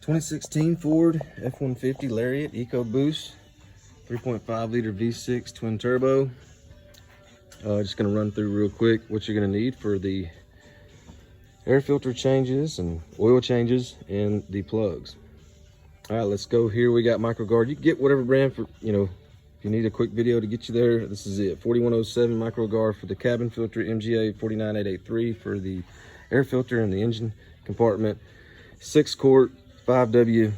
2016 Ford F150 Lariat Ecoboost, 3.5 liter V6 twin turbo. Just gonna run through real quick what you're gonna need for the air filter changes and oil changes and the plugs. All right, let's go. Here we got MicroGuard. You can get whatever brand for, if you need a quick video to get you there, this is it. 4107 MicroGuard for the cabin filter, MGA 49883 for the air filter and the engine compartment. 6 quart 5W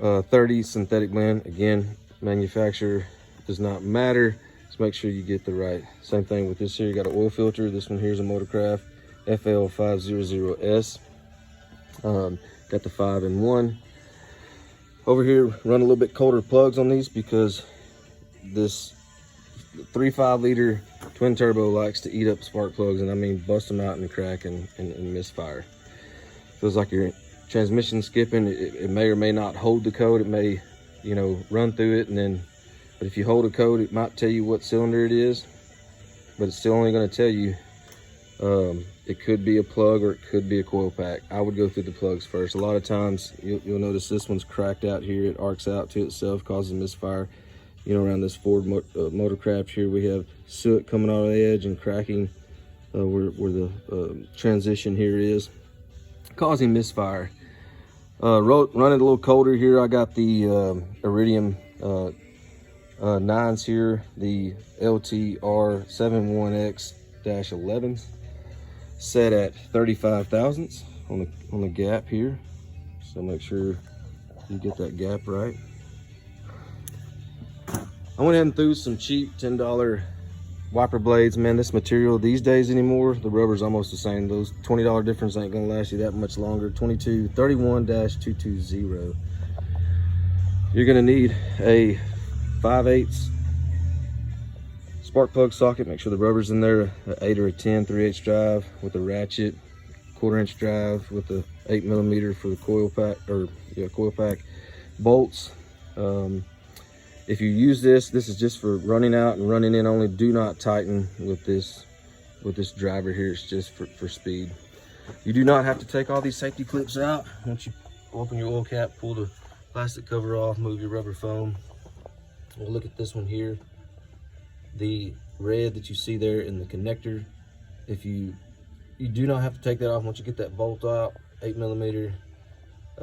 30 synthetic blend. Again, manufacturer does not matter. Just make sure you get the right. Same thing with this here. You got an oil filter. This one here is a Motorcraft FL500S. Got the 5-in-1. Over here, run a little bit colder plugs on these because this 3.5 liter twin turbo likes to eat up spark plugs, and I mean bust them out and crack and misfire. Feels like your transmission skipping. It may or may not hold the code. It may, run through it, and then, but if you hold a code, it might tell you what cylinder it is, but it's still only going to tell you. It could be a plug or it could be a coil pack. I would go through the plugs first. A lot of times you'll notice this one's cracked out here. It arcs out to itself, causes misfire. Around this Ford Motorcraft here, we have soot coming out of the edge and cracking where the transition here is, causing misfire. Run it a little colder here. I got the Iridium 9s here, the LTR71X-11s, set at 35 thousandths on the gap here. So make sure you get that gap right. I went ahead and threw some cheap $10 wiper blades. Man, this material these days anymore, the rubber's almost the same. Those $20 difference ain't gonna last you that much longer. 2231-220. You're gonna need a 5/8 spark plug socket. Make sure the rubber's in there. An 8 or a 10 3/8 drive with a ratchet, 1/4 inch drive with a 8mm for the coil pack, coil pack bolts. If you use this is just for running out and running in only. Do not tighten with this driver here. It's just for speed. You do not have to take all these safety clips out. Once you open your oil cap, pull the plastic cover off, move your rubber foam. We'll look at this one here. The red that you see there in the connector, if you do not have to take that off. Once you get that bolt out, 8mm,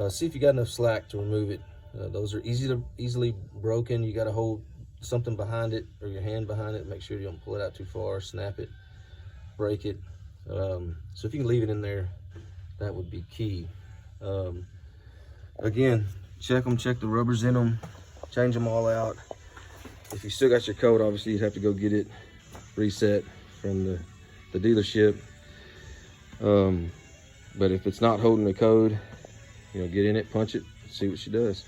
see if you got enough slack to remove it. Those are easily broken. You got to hold something behind it or your hand behind it. Make sure you don't pull it out too far, snap it, break it. So if you can leave it in there, that would be key. Again, check the rubbers in them, change them all out. If you still got your code, obviously you'd have to go get it reset from the dealership. But if it's not holding the code, get in it, punch it, see what she does.